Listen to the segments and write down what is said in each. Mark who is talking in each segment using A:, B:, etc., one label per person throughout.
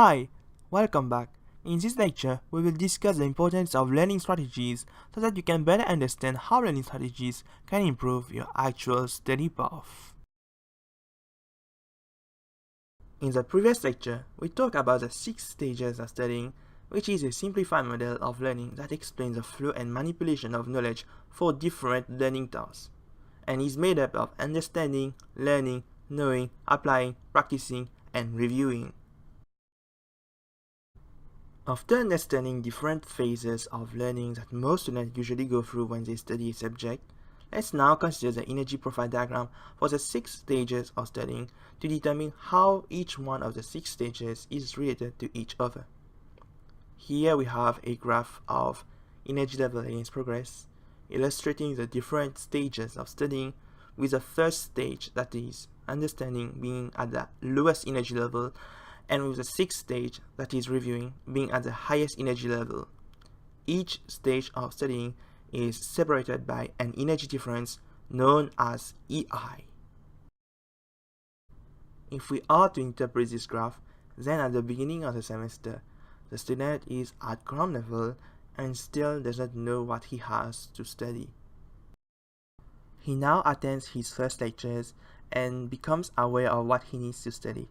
A: Hi, welcome back. In this lecture, we will discuss the importance of learning strategies so that you can better understand how learning strategies can improve your actual study path. In the previous lecture, we talked about the 6 stages of studying, which is a simplified model of learning that explains the flow and manipulation of knowledge for different learning tasks, and is made up of understanding, learning, knowing, applying, practicing, and reviewing. After understanding different phases of learning that most students usually go through when they study a subject, let's now consider the energy profile diagram for the 6 stages of studying to determine how each one of the 6 stages is related to each other. Here we have a graph of energy level against progress, illustrating the different stages of studying, with the first stage, that is, understanding, being at the lowest energy level, and with the 6th stage, that is reviewing, being at the highest energy level. Each stage of studying is separated by an energy difference known as EI. If we are to interpret this graph, then at the beginning of the semester, the student is at ground level and still does not know what he has to study. He now attends his first lectures and becomes aware of what he needs to study.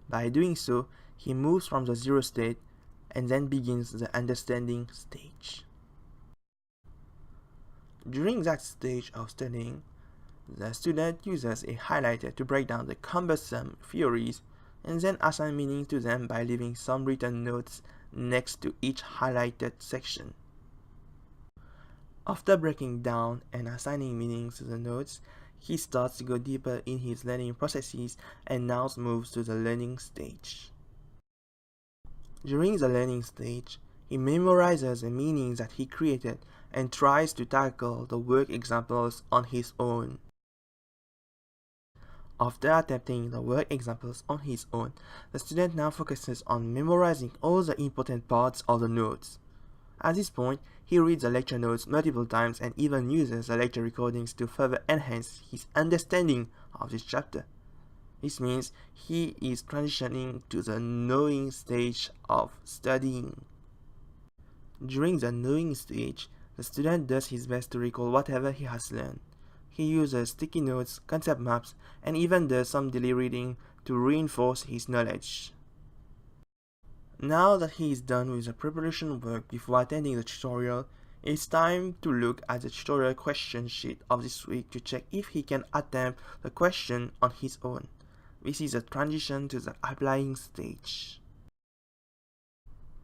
A: By doing so, he moves from the 0 state and then begins the understanding stage. During that stage of studying, the student uses a highlighter to break down the cumbersome theories and then assign meaning to them by leaving some written notes next to each highlighted section. After breaking down and assigning meanings to the notes, he starts to go deeper in his learning processes and now moves to the learning stage. During the learning stage, he memorizes the meanings that he created and tries to tackle the work examples on his own. After attempting the work examples on his own, the student now focuses on memorizing all the important parts of the notes. At this point, he reads the lecture notes multiple times and even uses the lecture recordings to further enhance his understanding of this chapter. This means he is transitioning to the knowing stage of studying. During the knowing stage, the student does his best to recall whatever he has learned. He uses sticky notes, concept maps, and even does some daily reading to reinforce his knowledge. Now that he is done with the preparation work before attending the tutorial, it's time to look at the tutorial question sheet of this week to check if he can attempt the question on his own. This is a transition to the applying stage.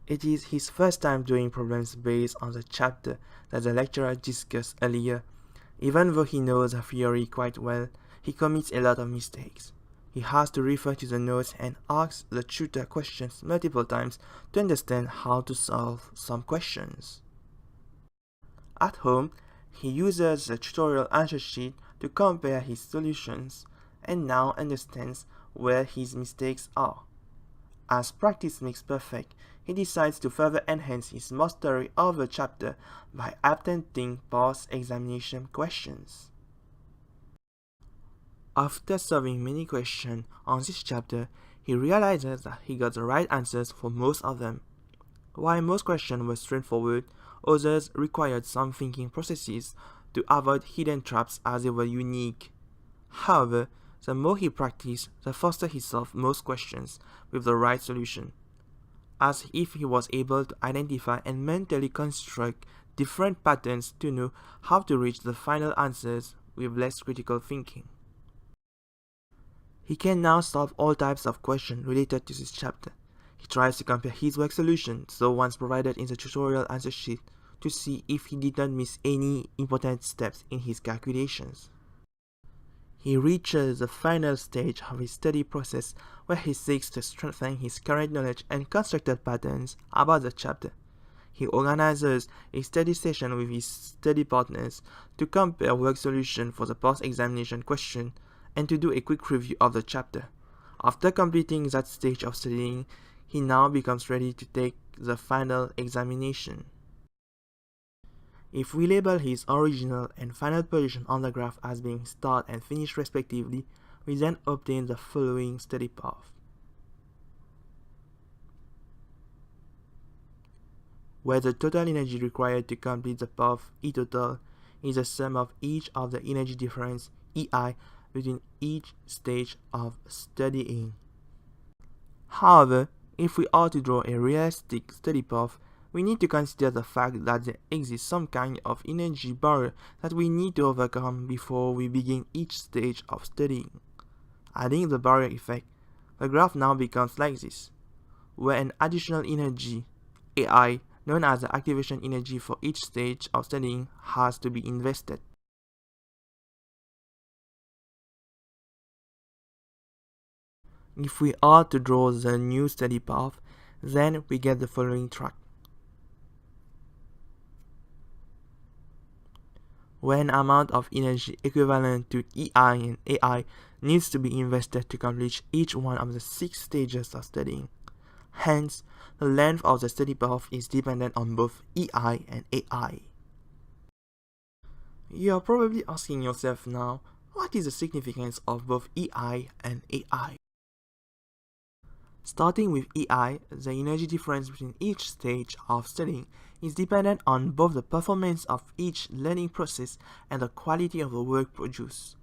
A: It is his first time doing problems based on the chapter that the lecturer discussed earlier. Even though he knows the theory quite well, he commits a lot of mistakes. He has to refer to the notes and ask the tutor questions multiple times to understand how to solve some questions. At home, he uses the tutorial answer sheet to compare his solutions and now understands where his mistakes are. As practice makes perfect, he decides to further enhance his mastery of the chapter by attempting past examination questions. After solving many questions on this chapter, he realizes that he got the right answers for most of them. While most questions were straightforward, others required some thinking processes to avoid hidden traps as they were unique. However, the more he practiced, the faster he solved most questions with the right solution, as if he was able to identify and mentally construct different patterns to know how to reach the final answers with less critical thinking. He can now solve all types of questions related to this chapter. He tries to compare his work solution to the ones provided in the tutorial answer sheet to see if he did not miss any important steps in his calculations. He reaches the final stage of his study process where he seeks to strengthen his current knowledge and constructed patterns about the chapter. He organizes a study session with his study partners to compare work solution for the past examination question and to do a quick review of the chapter. After completing that stage of studying, he now becomes ready to take the final examination. If we label his original and final position on the graph as being start and finish respectively, we then obtain the following study path. where the total energy required to complete the path E total is the sum of each of the energy difference EI between each stage of studying. However, if we are to draw a realistic study path, we need to consider the fact that there exists some kind of energy barrier that we need to overcome before we begin each stage of studying. Adding the barrier effect, the graph now becomes like this, where an additional energy, AI, known as the activation energy for each stage of studying, has to be invested. If we are to draw the new study path, then we get the following track, where an amount of energy equivalent to EI and AI needs to be invested to complete each one of the 6 stages of studying. Hence, the length of the study path is dependent on both EI and AI. You are probably asking yourself now, what is the significance of both EI and AI? Starting with EI, the energy difference between each stage of studying is dependent on both the performance of each learning process and the quality of the work produced.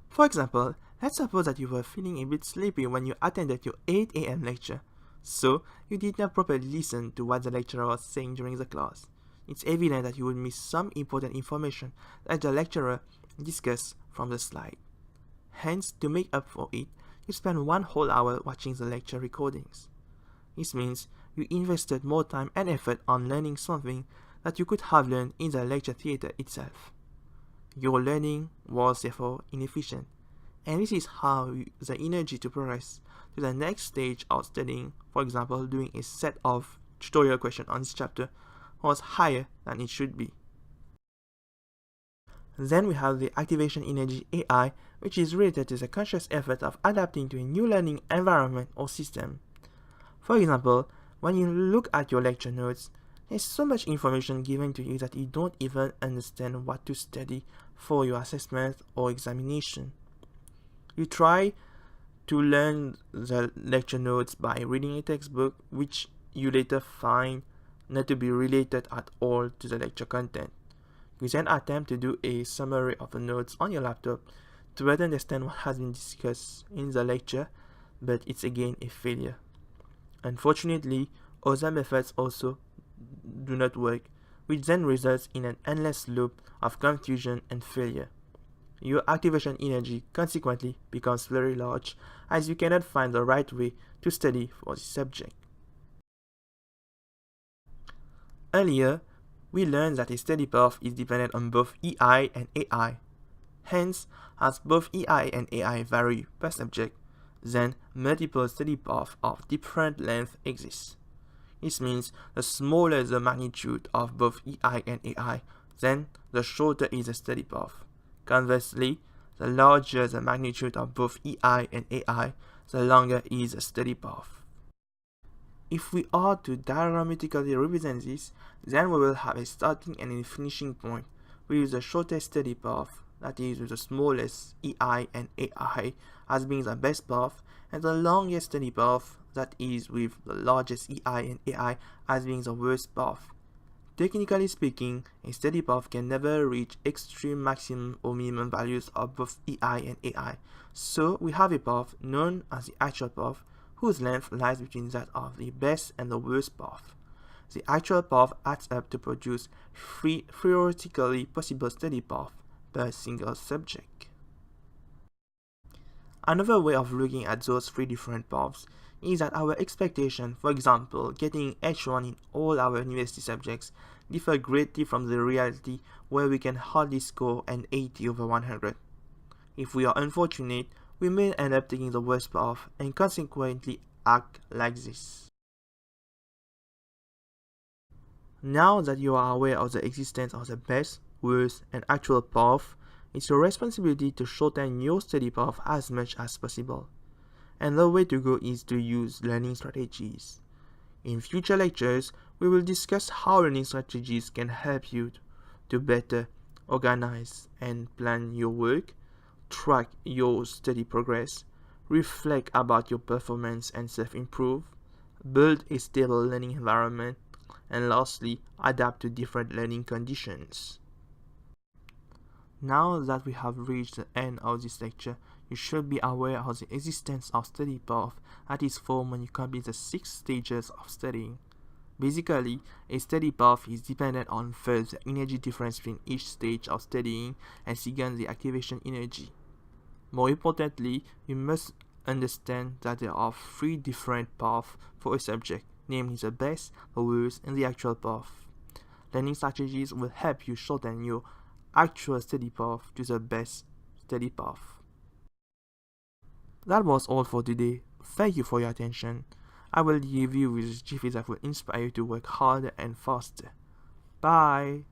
A: For example, let's suppose that you were feeling a bit sleepy when you attended your 8 a.m. lecture, so you did not properly listen to what the lecturer was saying during the class. It's evident that you would miss some important information that the lecturer discussed from the slide. Hence, to make up for it, you spend 1 whole hour watching the lecture recordings. This means you invested more time and effort on learning something that you could have learned in the lecture theater itself. Your learning was therefore inefficient, and this is how the energy to progress to the next stage of studying, for example doing a set of tutorial questions on this chapter, was higher than it should be. Then we have the activation energy AI, which is related to the conscious effort of adapting to a new learning environment or system. For example, when you look at your lecture notes, there's so much information given to you that you don't even understand what to study for your assessment or examination. You try to learn the lecture notes by reading a textbook, which you later find not to be related at all to the lecture content. You then attempt to do a summary of the notes on your laptop to better understand what has been discussed in the lecture, but it's again a failure. Unfortunately, other methods also do not work, which then results in an endless loop of confusion and failure. Your activation energy consequently becomes very large, as you cannot find the right way to study for the subject. Earlier, we learned that a study path is dependent on both EI and AI. Hence, as both EI and AI vary per subject, then multiple study paths of different length exist. This means the smaller the magnitude of both EI and AI, then the shorter is the study path. Conversely, the larger the magnitude of both EI and AI, the longer is the study path. If we are to diagrammatically represent this, then we will have a starting and a finishing point with the shortest study path, that is with the smallest EI and AI as being the best path, and the longest study path, that is with the largest EI and AI as being the worst path. Technically speaking, a study path can never reach extreme maximum or minimum values of both EI and AI, so we have a path known as the actual path, whose length lies between that of the best and the worst path. The actual path adds up to produce 3 theoretically possible study paths per single subject. Another way of looking at those 3 different paths is that our expectation, for example, getting H1 in all our university subjects, differ greatly from the reality where we can hardly score an 80 over 100. If we are unfortunate, we may end up taking the worst path and consequently act like this. Now that you are aware of the existence of the best, worst, and actual path, it's your responsibility to shorten your study path as much as possible. And the way to go is to use learning strategies. In future lectures, we will discuss how learning strategies can help you to better organize and plan your work, track your study progress, reflect about your performance and self-improve, build a stable learning environment, And lastly, adapt to different learning conditions. Now that we have reached the end of this lecture, you should be aware of the existence of study path that is formed when you complete the 6 stages of studying. Basically, a study path is dependent on first the energy difference between each stage of studying and second the activation energy. More importantly, you must understand that there are 3 different paths for a subject, namely the best, the worst, and the actual path. Learning strategies will help you shorten your actual study path to the best study path. That was all for today. Thank you for your attention. I will leave you with GIFs that will inspire you to work harder and faster. Bye!